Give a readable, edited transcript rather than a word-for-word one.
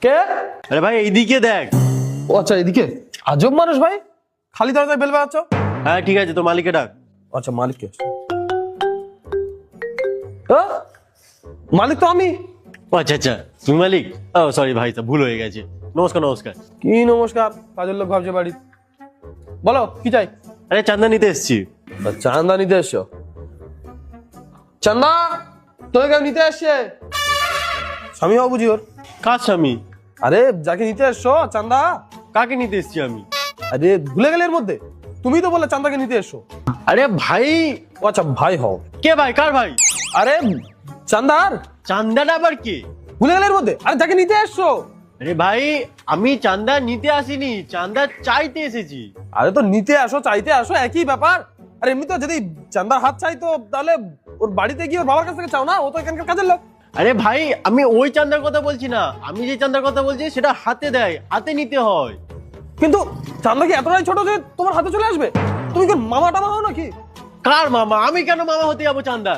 কে? আরে ভাই এইদিকে দেখ। ও আচ্ছা, এদিকে। আজব মানুষ ভাই, খালি দরজায় বেল বাজাচ্ছ। হ্যাঁ ঠিক আছে, তো মালিককে ডাক। আচ্ছা, মালিক কে? মালিক তো আমি। ও আচ্ছা আচ্ছা, তুমি মালিক? ও সরি ভাই, তা ভুল হয়ে গেছে। নমস্কার নমস্কার। কি নমস্কার? কাজের লোক ভাবছে বাড়ি। বলো কি চাই? আরে চান্দা নিতে এসছি। চান্দা নিতে এসছো? চান্দা তোকে কেউ নিতে এসছে? স্বামী হও বুঝি ওর? কার স্বামী? আরে যাকে নিতে এসছো চান্দা। কাকে নিতে এসছি আমি? আরে ভুলে গেলে এর মধ্যে? তুমি তো বললে চান্দাকে নিতে এসছো। আরে ভাই। ও আচ্ছা, ভাই হও। কে ভাই, কার ভাই? আরে চান্দার। চান্দাটা আবার কি? ভুলে গেলে এর মধ্যে? আরে যাকে নিতে এসছো। আরে ভাই, আমি চান্দা নিতে আসিনি, চান্দা চাইতে এসেছি। আরে তো নিতে আসো চাইতে আসো একই ব্যাপার। আরে এমনি তো যদি চান্দার হাত চাই তো তাহলে ওর বাড়িতে গিয়ে ওর বাবার কাছ থেকে চাও না, ও তো এখানকার কাজের লোক। আরে ভাই, আমি ওই চান্দার কথা বলছি না, আমি যে চান্দার কথা বলছি সেটা হাতে দেয়, হাতে নিতে হয়। কিন্তু চান্দা কি এতটাই ছোট যে তোমার হাতে চলে আসবে? তুমি কি ওর মামা টামা হও নাকি? কার মামা? আমি কেন মামা হতে যাবো চান্দা?